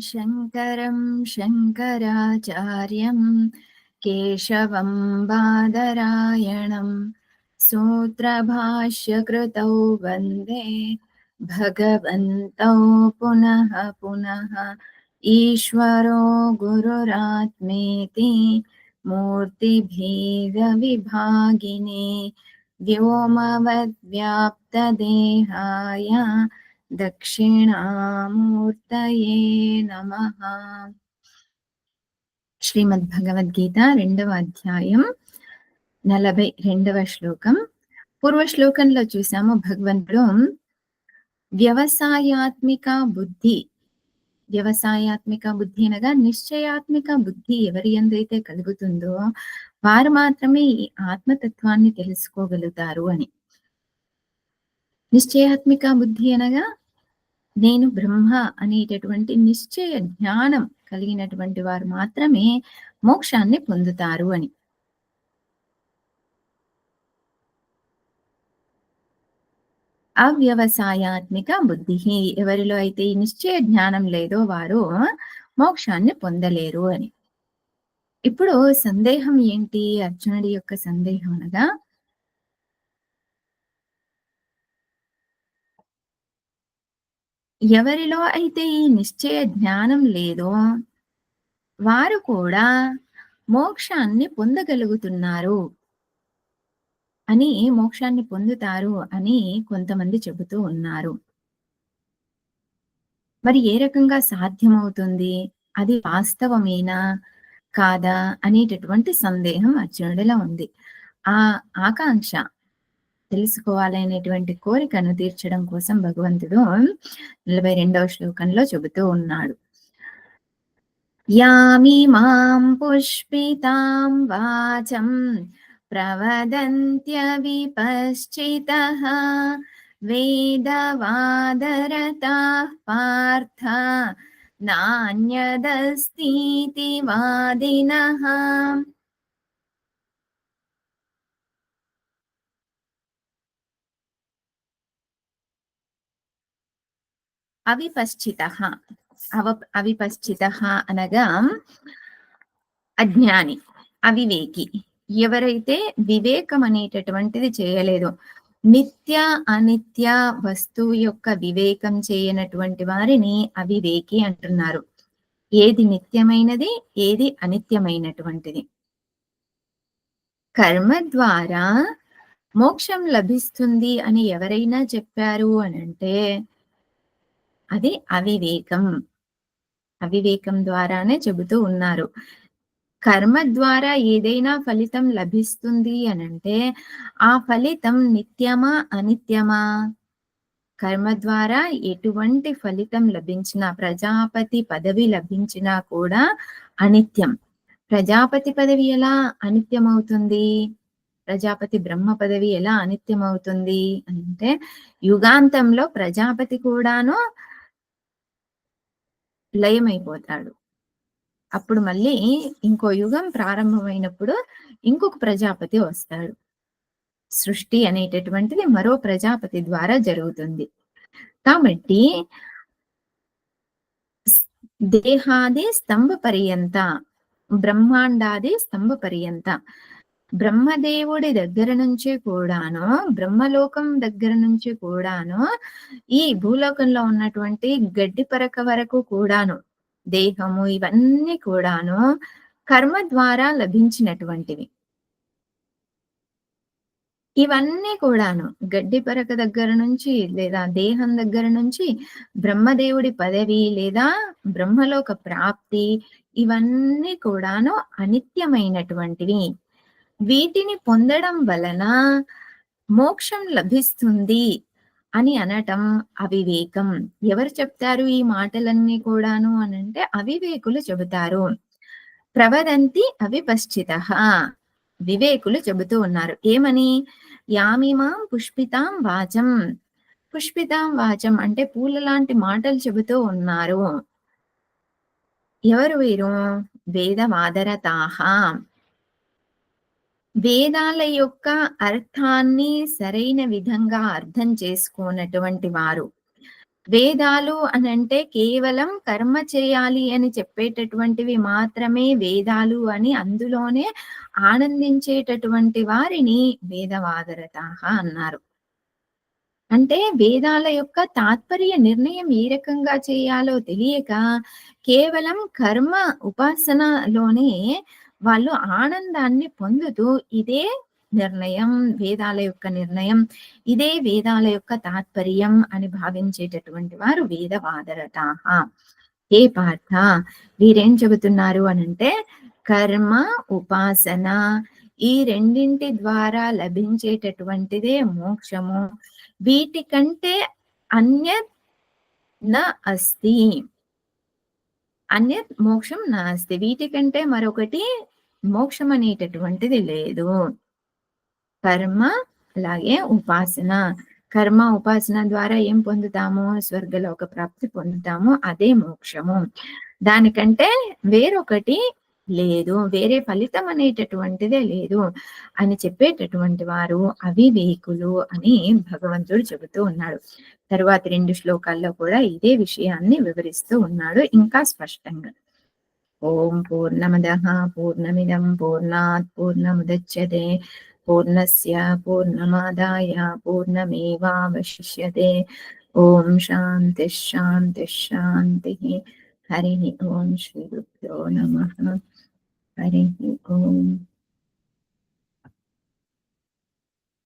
शङ्करं शङ्कराचार्यं केशवं बादरायणं सूत्रभाष्यकृतौ वन्दे भगवन्तौ पुनः पुनः ईश्वरो गुरुरात्मेति मूर्तिभेदविभागिने व्योमवद्व्याप्तदेहाय దక్షిణామూర్తయే నమః. శ్రీమద్ భగవద్గీత 2వ అధ్యాయం 42వ శ్లోకం. పూర్వ శ్లోకంలో చూసాము భగవంతుడు వ్యవసాయాత్మిక బుద్ధి అనగా నిశ్చయాత్మిక బుద్ధి ఎవరి యందైతే కలుగుతుందో వారు మాత్రమే ఈ ఆత్మతత్వాన్ని తెలుసుకోగలుగుతారు అని. నిశ్చయాత్మిక బుద్ధి అనగా నేను బ్రహ్మ అనేటటువంటి నిశ్చయ జ్ఞానం కలిగినటువంటి వారు మాత్రమే మోక్షాన్ని పొందుతారు అని. అవ్యవసాయాత్మిక బుద్ధి, ఎవరిలో అయితే ఈ నిశ్చయ జ్ఞానం లేదో వారు మోక్షాన్ని పొందలేరు అని. ఇప్పుడు సందేహం ఏంటి? అర్జునుడి యొక్క సందేహం అనగా ఎవరిలో అయితే ఈ నిశ్చయ జ్ఞానం లేదో వారు కూడా మోక్షాన్ని పొందగలుగుతున్నారు అని, మోక్షాన్ని పొందుతారు అని కొంతమంది చెబుతూ ఉన్నారు. మరి ఏ రకంగా సాధ్యమవుతుంది? అది వాస్తవమేనా కాదా అనేటటువంటి సందేహం అర్జునుడిలో ఉంది. ఆ ఆకాంక్ష తెలుసుకోవాలనేటువంటి కోరికను తీర్చడం కోసం భగవంతుడు 42వ శ్లోకంలో చెబుతూ ఉన్నాడు. యామిమాం పుష్పితాం వాచం ప్రవదంత్యవిపశ్చితః వేదవాదరతాః పార్థ నాన్యదస్తితి వాదినః. అవిపశ్చితః అనగా అజ్ఞాని, అవివేకి, ఎవరైతే వివేకం అనేటటువంటిది చేయలేదో, నిత్య అనిత్య వస్తువు యొక్క వివేకం చేయనటువంటి వారిని అవివేకి అంటున్నారు. ఏది నిత్యమైనది, ఏది అనిత్యమైనటువంటిది. కర్మ ద్వారా మోక్షం లభిస్తుంది అని ఎవరైనా చెప్పారు అనంటే అది అవివేకం. అవివేకం ద్వారానే చెబుతూ ఉన్నారు. కర్మ ద్వారా ఏదైనా ఫలితం లభిస్తుంది అనంటే ఆ ఫలితం నిత్యమా అనిత్యమా? కర్మ ద్వారా ఎటువంటి ఫలితం లభించినా, ప్రజాపతి పదవి లభించినా కూడా అనిత్యం. ప్రజాపతి పదవి ఎలా అనిత్యం అవుతుంది? ప్రజాపతి బ్రహ్మ పదవి ఎలా అనిత్యం అవుతుంది అంటే, యుగాంతంలో ప్రజాపతి కూడాను లయమైపోతాడు. అప్పుడు మళ్ళీ ఇంకో యుగం ప్రారంభమైనప్పుడు ఇంకొక ప్రజాపతి వస్తాడు. సృష్టి అనేటటువంటిది మరో ప్రజాపతి ద్వారా జరుగుతుంది. కాబట్టి దేహాది స్తంభ పర్యంత, బ్రహ్మాండాది స్తంభ పర్యంత, బ్రహ్మదేవుడి దగ్గర నుంచి కూడాను, బ్రహ్మలోకం దగ్గర నుంచి కూడాను, ఈ భూలోకంలో ఉన్నటువంటి గడ్డి పరక వరకు కూడాను, దేహము ఇవన్నీ కూడాను కర్మ ద్వారా లభించినటువంటివి. ఇవన్నీ కూడాను గడ్డి పరక దగ్గర నుంచి లేదా దేహం దగ్గర నుంచి బ్రహ్మదేవుడి పదవి లేదా బ్రహ్మలోక ప్రాప్తి, ఇవన్నీ కూడాను అనిత్యమైనటువంటివి. వీటిని పొందడం వలన మోక్షం లభిస్తుంది అని అనటం అవివేకం. ఎవరు చెప్తారు ఈ మాటలన్నీ కూడాను అనంటే అవివేకులు చెబుతారు. ప్రవదంతి అవిపశ్చితః, వివేకులు చెబుతూ ఉన్నారు. ఏమని? యామిమాం పుష్పితాం వాచం. పుష్పితాం వాచం అంటే పూల లాంటి మాటలు చెబుతూ ఉన్నారు. ఎవరు వీరు? వేదవాదరతాః, వేదాల యొక్క అర్థాన్ని సరైన విధంగా అర్థం చేసుకోనటువంటి వారు. వేదాలు అనంటే కేవలం కర్మ చేయాలి అని చెప్పేటటువంటివి మాత్రమే వేదాలు అని అందులోనే ఆనందించేటటువంటి వారిని వేదవాదరతాః అన్నారు. అంటే వేదాల యొక్క తాత్పర్య నిర్ణయం ఏ రకంగా చేయాలో తెలియక కేవలం కర్మ ఉపాసనలోనే వాళ్ళు ఆనందాన్ని పొందుతూ ఇదే నిర్ణయం, వేదాల యొక్క నిర్ణయం, ఇదే వేదాల యొక్క తాత్పర్యం అని భావించేటటువంటి వారు వేదవాదరతాః. హే పార్థ, వీరేం చెబుతున్నారు అనంటే కర్మ, ఉపాసన ఈ రెండింటి ద్వారా లభించేటటువంటిదే మోక్షము. వీటికంటే అన్యత్ న అస్తి. అన్యత్ మోక్షం నాస్తి. వీటికంటే మరొకటి మోక్షం అనేటటువంటిది లేదు. కర్మ అలాగే ఉపాసన. కర్మ, ఉపాసన ద్వారా ఏం పొందుతాము? స్వర్గలోక ప్రాప్తి పొందుతాము. అదే మోక్షము. దానికంటే వేరొకటి లేదు. వేరే ఫలితం అనేటటువంటిదే లేదు అని చెప్పేటటువంటి వారు అవివేకులు అని భగవంతుడు చెబుతూ ఉన్నాడు. తరువాతి 2 శ్లోకాల్లో కూడా ఇదే విషయాన్ని వివరిస్తూ ఉన్నాడు ఇంకా స్పష్టంగా. ఓం పూర్ణమదః పూర్ణమిదం పూర్ణాత్ పూర్ణముదచ్యతే పూర్ణస్య పూర్ణమాదాయ పూర్ణమేవావశిష్యతే. ఓం శాంతిః శాంతిః శాంతిః. హరి ఓం శ్రీ గురుభ్యో నమః. హరి ఓం.